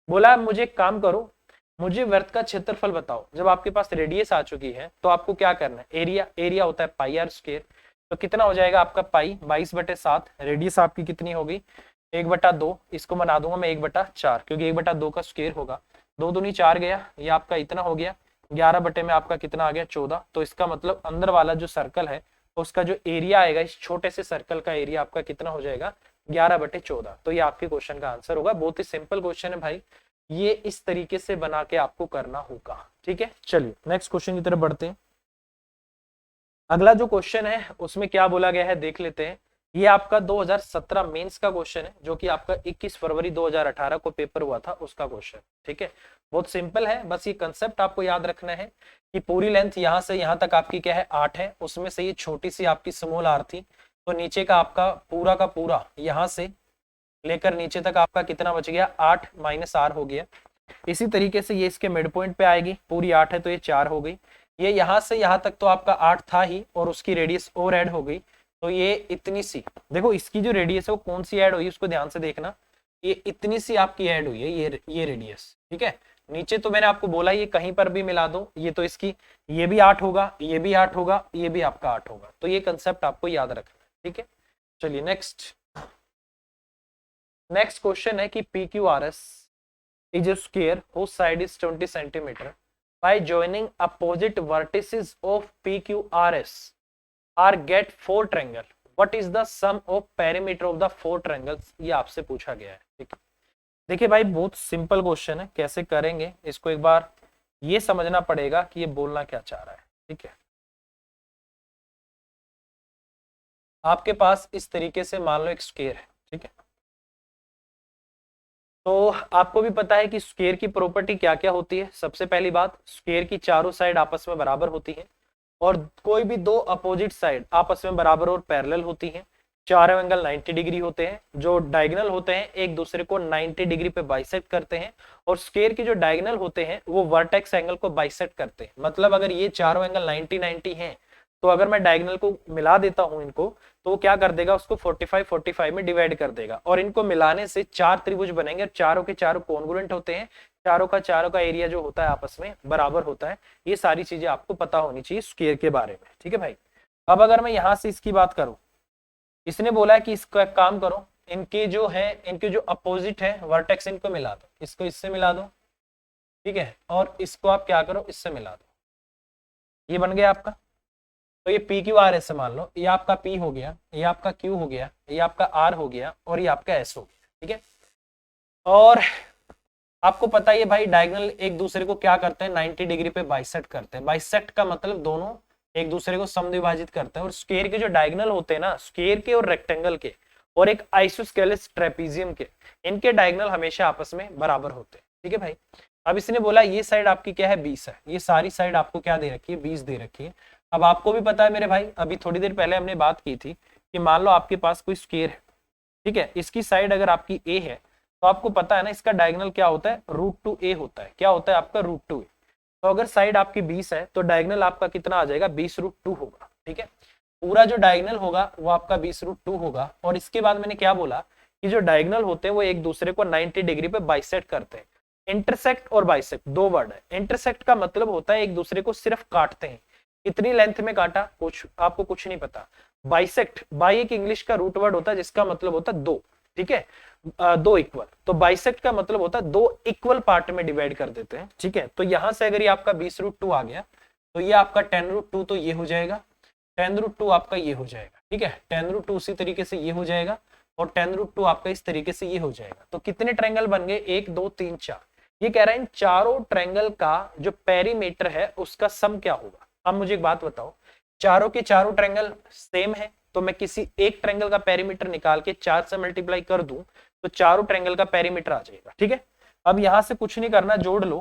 बोला मुझे एक काम करो, मुझे वृत्त का क्षेत्रफल बताओ। जब आपके पास रेडियस आ चुकी है तो आपको क्या करना है, एरिया, एरिया होता है पाई आर स्क्वायर, तो कितना हो जाएगा आपका पाई 22/7, रेडियस आपकी कितनी होगी 1/2, इसको बना दूंगा मैं 1/4, क्योंकि 1/2 का स्क्वायर होगा, 2 दूनी 4 गया, ये आपका इतना हो गया, 11 बटे में आपका कितना आ गया 14। तो इसका मतलब अंदर वाला जो सर्कल है उसका जो एरिया आएगा, इस छोटे से सर्कल का एरिया आपका कितना हो जाएगा 11/14। तो ये आपके क्वेश्चन का आंसर होगा। बहुत ही सिंपल क्वेश्चन है भाई, ये इस तरीके से बना के आपको करना होगा, ठीक है। चलिए नेक्स्ट क्वेश्चन की तरफ बढ़ते हैं। अगला जो क्वेश्चन है उसमें क्या बोला गया है देख लेते हैं। ये आपका 2017 मेंस का क्वेश्चन है, जो कि आपका 21 फरवरी 2018 को पेपर हुआ था उसका क्वेश्चन, ठीक है। बहुत सिंपल है, बस ये कंसेप्ट आपको याद रखना है कि पूरी लेंथ यहाँ से यहाँ तक आपकी क्या है 8 है, उसमें से ये छोटी सी आपकी स्मॉल r थी, तो नीचे का आपका पूरा का पूरा यहाँ से लेकर नीचे तक आपका कितना बच गया 8 माइनस r हो गया। इसी तरीके से ये इसके मिड पॉइंट पे आएगी, पूरी 8 है तो ये 4 हो गई। ये यहाँ से यहाँ तक तो आपका 8 था ही, और उसकी रेडियस और ऐड हो गई, तो ये इतनी सी, देखो इसकी जो रेडियस है वो कौन सी ऐड हुई उसको ध्यान से देखना, ये इतनी सी आपकी ऐड हुई है, ये रेडियस, ठीक है। नीचे तो मैंने आपको बोला ये कहीं पर भी मिला दो, ये तो इसकी ये भी 8 होगा, ये भी 8 होगा, ये भी आपका 8 होगा, तो ये कंसेप्ट आपको याद रखना है, ठीक है। चलिए नेक्स्ट क्वेश्चन है कि P Q R S is a square whose side is 20 centimeter. By joining opposite vertices of PQRS are get four triangle. What is the sum of perimeter of the four triangles? ये आपसे पूछा गया है, ठीक है। देखिए भाई बहुत सिंपल क्वेश्चन है, कैसे करेंगे इसको एक बार ये समझना पड़ेगा कि ये बोलना क्या चाह रहा है, ठीक है। आपके पास इस तरीके से मान लो एक स्क्वायर है, ठीक है। तो आपको भी पता है कि स्क्वायर की प्रॉपर्टी क्या क्या होती है। सबसे पहली बात, स्क्वायर की चारों साइड आपस में बराबर होती है और कोई भी दो अपोजिट साइड आपस में बराबर और पैरेलल होती हैं। चारों एंगल 90 डिग्री होते हैं, जो डायगोनल होते हैं एक दूसरे को 90 डिग्री पे बाइसेक्ट करते हैं, और स्क्वायर की जो डायगोनल होते हैं वो वर्टेक्स एंगल को बाइसेक्ट करते हैं। मतलब अगर ये चारों एंगल 90 हैं तो अगर मैं डायगोनल को मिला देता हूं इनको, तो वो क्या कर देगा, उसको 45 में डिवाइड कर देगा और इनको मिलाने से चार त्रिभुज बनेंगे। चारों के चारों कॉन्ग्रुएंट होते हैं, चारों का एरिया जो होता है आपस में बराबर होता है। ये सारी चीजें आपको पता होनी चाहिए स्क्वायर के बारे में, ठीक है भाई। अब अगर मैं यहां से इसकी बात करूं, इसने बोला है कि इसका एक काम करो, इनके जो अपोजिट है वर्टेक्स इनको मिला दो, इसको इससे मिला दो, ठीक है, और इसको आप क्या करो, इससे मिला दो। ये बन गया आपका। तो ये पी क्यू आर एस मान लो, ये आपका पी हो गया, ये आपका क्यू हो गया, ये आपका आर हो गया और ये आपका एस हो गया, ठीक है। और आपको पता है भाई डायगोनल एक दूसरे को क्या करते हैं, 90 डिग्री पे बाइसेक्ट करते हैं। बाइसेक्ट का मतलब दोनों एक दूसरे को समद्विभाजित करते हैं। और स्क्वायर के जो डायगोनल होते हैं ना, स्क्वायर के और रेक्टेंगल के और एक आइसोस्केलेस ट्रेपीजियम के, इनके डायगोनल हमेशा आपस में बराबर होते हैं, ठीक है भाई। अब इसने बोला ये साइड आपकी क्या है, 20 है, ये सारी साइड आपको क्या दे रखी है, 20 दे रखी है। अब आपको भी पता है मेरे भाई, अभी थोड़ी देर पहले हमने बात की थी कि मान लो आपके पास कोई स्क्वायर है, ठीक है, इसकी साइड अगर आपकी ए है तो आपको पता है ना इसका डायगोनल क्या होता है, √2a होता है। क्या होता है आपका, √2a। तो अगर साइड आपकी 20 है तो डायगोनल आपका कितना आ जाएगा, 20√2 होगा, ठीक है। पूरा जो डायगोनल होगा वो आपका 20√2 होगा। और इसके बाद मैंने क्या बोला कि जो डायगोनल होते हैं वो एक दूसरे को 90 डिग्री पे बाइसेक्ट करते हैं। इंटरसेक्ट और बाइसेक्ट दो वर्ड है। इंटरसेक्ट का मतलब होता है एक दूसरे को सिर्फ काटते हैं, इतनी लेंथ में काटा, कुछ आपको कुछ नहीं पता। बाइसेक्ट, बाई एक इंग्लिश का रूट वर्ड होता है जिसका मतलब होता है दो, ठीक है, दो इक्वल। तो बाइसेक्ट का मतलब होता है दो इक्वल पार्ट में डिवाइड कर देते हैं, ठीक है। तो यहां से अगर ये आपका 20√2 आ गया तो ये आपका 10√2 तो ये हो जाएगा, 10√2 आपका ये हो जाएगा, ठीक है। 10√2 उसी तरीके से ये हो जाएगा और 10√2 आपका इस तरीके से ये हो जाएगा। तो कितने ट्रायंगल बन गए, 1 2 3 4। ये कह रहा है इन चारों ट्रायंगल का जो पेरीमीटर है उसका सम क्या होगा। अब मुझे एक बात बताओ, चारों के चारों ट्रायंगल सेम है तो मैं किसी एक ट्रायंगल का पेरीमीटर निकाल के 4 से मल्टीप्लाई कर दूं तो चारों ट्रायंगल का पेरीमीटर आ जाएगा, ठीक है। अब यहां से कुछ नहीं करना, जोड़ लो,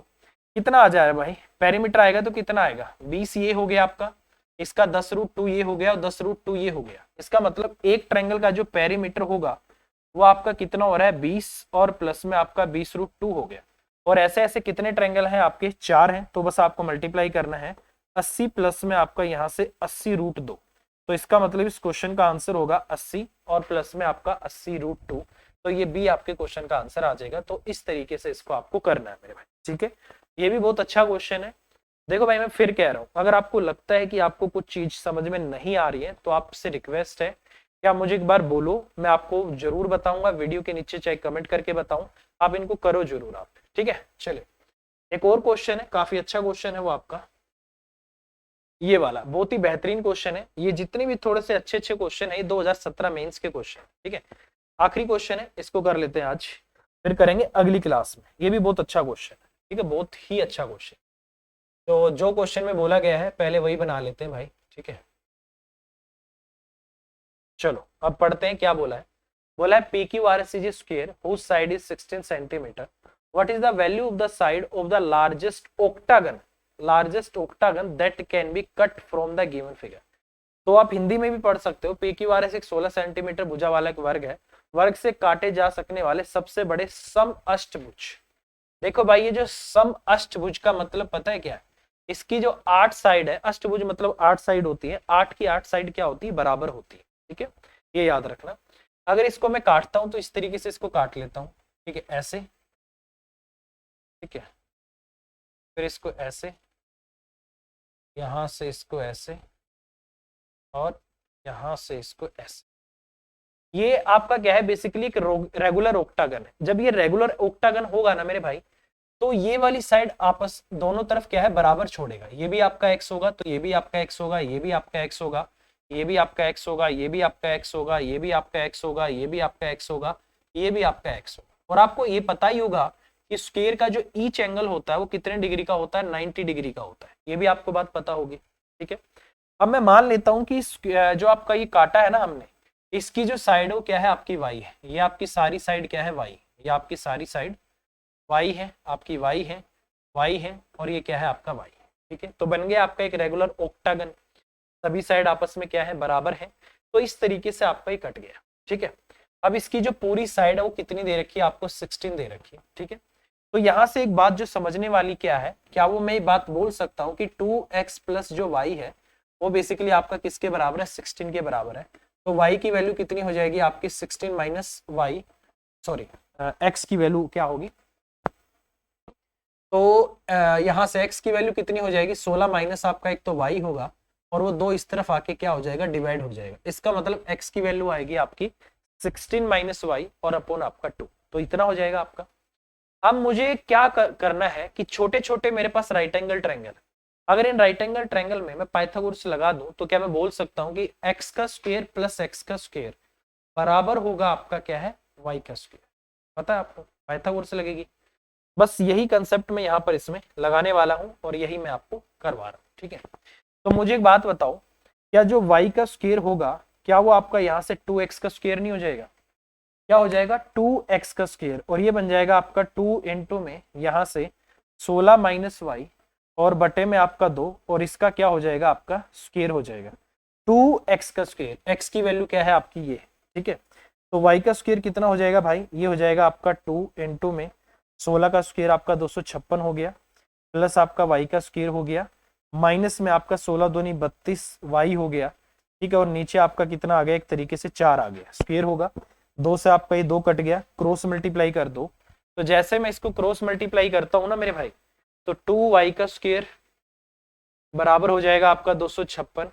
कितना आ जाएगा भाई, पेरीमीटर आएगा तो कितना आएगा, 20 ये हो गया आपका, इसका 10√2 ये हो गया और 10√2 ये हो गया। इसका मतलब एक ट्रायंगल का जो पेरीमीटर होगा वो आपका कितना हो रहा है, 20 और प्लस में आपका 20√2 हो गया। और ऐसे ऐसे कितने ट्रायंगल हैं आपके, 4 हैं, तो बस आपको मल्टीप्लाई करना है 80 प्लस में आपका यहाँ से 80√2। तो इसका मतलब इस क्वेश्चन का आंसर होगा 80 और प्लस में आपका 80√2। तो ये बी आपके क्वेश्चन का आंसर आ जाएगा। तो इस तरीके से इसको आपको करना है मेरे भाई, ठीक है। ये भी बहुत अच्छा क्वेश्चन है। देखो भाई मैं फिर कह रहा हूँ, अगर आपको लगता है कि आपको कुछ चीज समझ में नहीं आ रही है तो आपसे रिक्वेस्ट है कि आप मुझे एक बार बोलो, मैं आपको जरूर बताऊंगा, वीडियो के नीचे चाहे कमेंट करके बताऊं, आप इनको करो जरूर आप, ठीक है। चलिए एक और क्वेश्चन है, काफी अच्छा क्वेश्चन है वो आपका, ये वाला बहुत ही बेहतरीन क्वेश्चन है। ये जितने भी थोड़े से अच्छे अच्छे क्वेश्चन है ये 2017 मेंस के क्वेश्चन, ठीक है। आखिरी क्वेश्चन है, इसको कर लेते हैं आज, फिर करेंगे अगली क्लास में। ये भी बहुत अच्छा क्वेश्चन है, ठीक है, बहुत ही अच्छा क्वेश्चन। तो जो क्वेश्चन में बोला गया है पहले वही बना लेते हैं भाई, ठीक है। चलो अब पढ़ते हैं क्या बोला है। बोला है P Q R S is square whose side is 16 centimetre, what is the value of the side of the largest octagon that can be cut from the given figure। तो आप हिंदी में भी पढ़ सकते हो, पी क्यू आर एस एक 16 centimetre भुजा वाला एक वर्ग है, वर्ग से काटे जा सकने वाले सबसे बड़े सम अष्टभुज। देखो भाई ये जो सम अष्टभुज का मतलब पता है क्या है, इसकी जो 8 साइड है, अष्टभुज मतलब 8 साइड होती है, 8 की 8 साइड क्या होती है, बराबर होती है, ठीक है, ये याद रखना। अगर इसको मैं काटता हूं तो इस तरीके से इसको काट लेता हूं, ठीक है, ऐसे, ठीक है, फिर इसको ऐसे, यहाँ से इसको ऐसे, और यहाँ से इसको ऐसे। ये आपका क्या है, बेसिकली एक रेगुलर ओक्टागन है। जब ये रेगुलर ओक्टागन होगा ना मेरे भाई, तो ये वाली साइड आपस दोनों तरफ क्या है, बराबर छोड़ेगा। ये भी आपका एक्स होगा तो ये भी आपका एक्स होगा, ये भी आपका एक्स होगा, ये भी आपका एक्स होगा, ये भी आपका एक्स होगा, ये भी आपका एक्स होगा, ये भी आपका एक्स होगा, ये भी आपका एक्स होगा। और आपको ये पता ही होगा कि स्क्वायर का जो ईच एंगल होता है वो कितने डिग्री का होता है, 90 डिग्री का होता है। ये भी आपको बात पता होगी, ठीक है। अब मैं मान लेता हूं कि जो आपका ये काटा है ना हमने, इसकी जो साइड हो क्या है, आपकी वाई है। ये आपकी सारी साइड क्या है, वाई। ये आपकी सारी साइड वाई है, आपकी वाई है, वाई है, और ये क्या है, आपका वाई। ठीक है, तो बन गया आपका एक रेगुलर ओक्टागन। सभी साइड आपस में क्या है, बराबर है। तो इस तरीके से आपका ये कट गया। ठीक है, अब इसकी जो पूरी साइड है वो कितनी दे रखी है, आपको 16 दे रखी है। ठीक है, तो यहां से एक बात जो समझने वाली क्या है, क्या वो मैं बात बोल सकता हूँ कि 2x प्लस जो y है वो बेसिकली आपका किसके बराबर है, 16 के बराबर है। तो y की वैल्यू कितनी हो जाएगी आपकी, 16 माइनस वाई, सॉरी x की वैल्यू क्या होगी, तो यहाँ से x की वैल्यू कितनी हो जाएगी, 16 माइनस आपका एक तो y होगा, और वो दो इस तरफ आके क्या हो जाएगा, डिवाइड हो जाएगा। इसका मतलब x की वैल्यू आएगी आपकी 16 माइनस वाई और अपॉन आपका 2, तो इतना हो जाएगा आपका। अब मुझे क्या करना है कि छोटे छोटे मेरे पास राइट एंगल ट्रायंगल, अगर इन राइट एंगल ट्रायंगल में मैं पाइथागोरस लगा दूं तो क्या मैं बोल सकता हूं कि x का स्क्वायर प्लस x का स्क्वायर बराबर होगा आपका क्या है, y का स्क्वायर। पता है आपको, पाइथागोरस लगेगी। बस यही कंसेप्ट मैं यहाँ पर इसमें लगाने वाला हूँ और यही मैं आपको करवा रहा हूँ। ठीक है, तो मुझे एक बात बताओ, क्या जो y का स्क्वायर होगा क्या वो आपका यहाँ से 2x का स्क्वायर नहीं हो जाएगा, क्या हो जाएगा 2x का स्क्वायर, और ये बन जाएगा आपका 2 इंटू में यहाँ से 16 माइनस वाई और बटे में आपका 2, और इसका क्या हो जाएगा, आपका स्क्वायर हो जाएगा 2x का स्क्वायर। x की वैल्यू क्या है आपकी ये, ठीक है। तो y का स्क्वायर कितना हो जाएगा भाई, ये हो जाएगा आपका 2 इंटू में 16 का स्क्वायर आपका 256 हो गया, प्लस आपका y का स्क्वायर हो गया, माइनस में आपका 16 दूनी 32 y हो गया। ठीक है, और नीचे आपका कितना आ गया, एक तरीके से 4 आ गया, स्क्वायर होगा 2 से आपका ये 2 कट गया, क्रॉस मल्टीप्लाई कर दो। तो जैसे मैं इसको क्रॉस मल्टीप्लाई करता हूं ना मेरे भाई, तो 2y का स्क्वायर बराबर हो जाएगा आपका 256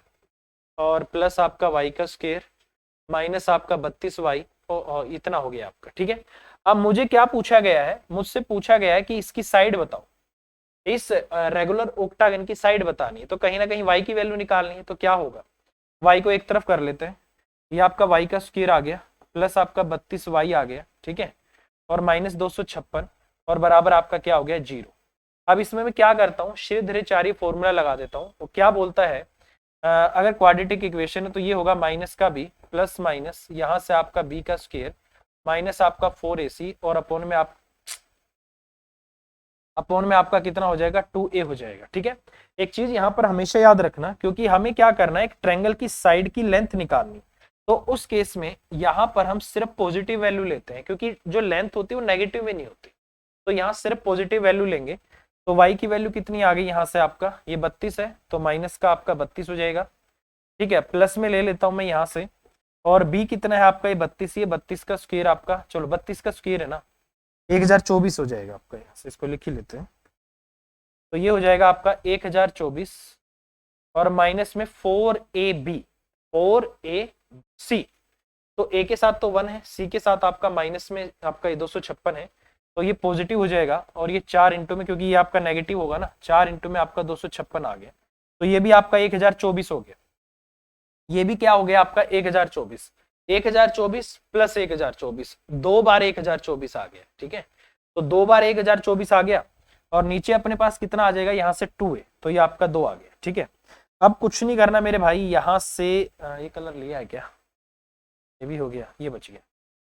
और प्लस आपका y का स्क्वायर माइनस आपका 32y, और इतना हो गया आपका। ठीक है, अब मुझे क्या पूछा गया है, मुझसे पूछा गया है कि इसकी साइड बताओ, इस रेगुलर ओक्टागन की साइड बतानी है, तो कहीं ना कहीं y की वैल्यू निकालनी है। तो क्या होगा, y को एक तरफ कर लेते हैं, ये आपका y का स्क्वायर आ गया प्लस आपका 32y आ गया, ठीक है, और माइनस 256 और बराबर आपका क्या हो गया, 0। अब इसमें मैं क्या करता हूँ, श्रीधराचार्य फॉर्मूला लगा देता हूँ। वो क्या बोलता है, अगर क्वाड्रेटिक इक्वेशन है तो ये होगा माइनस का b प्लस माइनस यहाँ से आपका b का स्क्वायर माइनस आपका 4ac और अपोन में आपका कितना हो जाएगा, 2a हो जाएगा। ठीक है, एक चीज यहाँ पर हमेशा याद रखना, क्योंकि हमें क्या करना है, एक ट्रायंगल की साइड की लेंथ निकालनी, तो उस केस में यहाँ पर हम सिर्फ पॉजिटिव वैल्यू लेते हैं, क्योंकि जो लेंथ होती है वो नेगेटिव में नहीं होती। तो यहाँ सिर्फ पॉजिटिव वैल्यू लेंगे। तो y की वैल्यू कितनी आ गई, यहाँ से आपका ये 32 है, तो माइनस का आपका 32 हो जाएगा। ठीक है, प्लस में ले लेता हूं मैं यहाँ से, और b कितना है आपका, ये 32, ये 32 का स्क्वायर आपका, चलो 32 का स्क्वायर है ना, 1024 हो जाएगा आपका। यहाँ से इसको लिख ही लेते हैं, तो ये हो जाएगा आपका 1024 और माइनस में 4ab 4ac, तो a के साथ तो 1 है, c के साथ आपका माइनस में आपका ये 256 है, तो ये पॉजिटिव हो जाएगा, और ये 4 इंटू में, क्योंकि ये आपका नेगेटिव होगा ना, 4 इंटू में आपका 256 आ गया, तो ये भी आपका 1024 हो गया। ये भी क्या हो गया आपका 1024, 1024 प्लस 1024, 2 बार 1024 आ गया। ठीक है, तो 2 बार 1024 आ गया, और नीचे अपने पास कितना आ जाएगा, यहाँ से 2 है, तो ये आपका 2 आ गया। ठीक है, अब कुछ नहीं करना मेरे भाई, यहाँ से ये कलर लिया है क्या, ये भी हो गया, ये बच गया।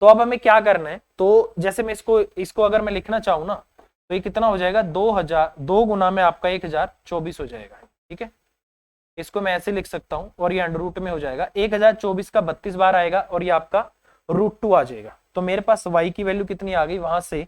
तो अब हमें क्या करना है, तो जैसे मैं इसको अगर मैं लिखना चाहूँ ना, तो ये कितना हो जाएगा, 2 गुना में आपका 1024 हो जाएगा। ठीक है, इसको मैं ऐसे लिख सकता हूँ, और ये अंडर रूट में हो जाएगा, 1024 का 32 बार आएगा, और ये आपका √2 आ जाएगा। तो मेरे पास y की वैल्यू कितनी आ गई, वहां से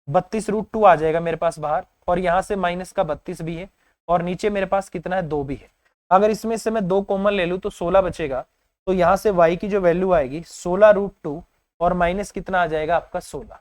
32 √2 आ जाएगा मेरे पास बाहर, और यहाँ से माइनस का 32 भी है, और नीचे मेरे पास कितना है, 2 भी है। अगर इसमें से मैं 2 कॉमन ले लूँ तो 16 बचेगा, तो यहाँ से y की जो वैल्यू आएगी 16 √2 और माइनस कितना आ जाएगा आपका 16।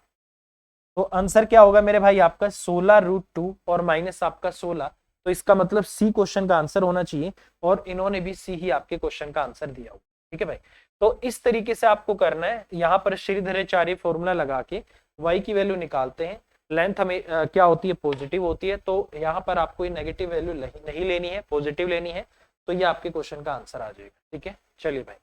तो आंसर क्या होगा मेरे भाई आपका 16√2 और माइनस आपका 16। तो इसका मतलब सी क्वेश्चन का आंसर होना चाहिए और इन्होंने भी सी ही आपके क्वेश्चन का आंसर दिया होगा। ठीक है भाई, तो इस तरीके से आपको करना है। यहाँ पर श्रीधराचार्य फॉर्मूला लगा के y की वैल्यू निकालते हैं। लेंथ हमें क्या होती है, पॉजिटिव होती है, तो यहाँ पर आपको नेगेटिव वैल्यू नहीं लेनी है, पॉजिटिव लेनी है। तो ये आपके क्वेश्चन का आंसर आ जाएगा। ठीक है, चलिए भाई,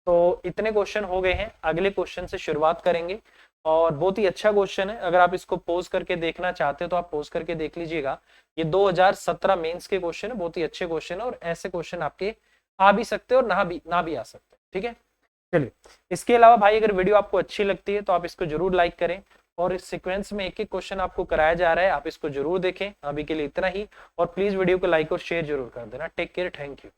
तो इतने क्वेश्चन हो गए हैं। अगले क्वेश्चन से शुरुआत करेंगे और बहुत ही अच्छा क्वेश्चन है। अगर आप इसको पोज करके देखना चाहते हो तो आप पोज करके देख लीजिएगा। ये 2017 मेंस के क्वेश्चन है, बहुत ही अच्छे क्वेश्चन है और ऐसे क्वेश्चन आपके आ भी सकते हैं और ना भी आ सकते हैं। ठीक है, चलिए। इसके अलावा भाई अगर वीडियो आपको अच्छी लगती है तो आप इसको जरूर लाइक करें और इस सीक्वेंस में एक एक क्वेश्चन आपको कराया जा रहा है, आप इसको जरूर देखें। अभी के लिए इतना ही और प्लीज वीडियो को लाइक और शेयर जरूर कर देना। Take care, thank you.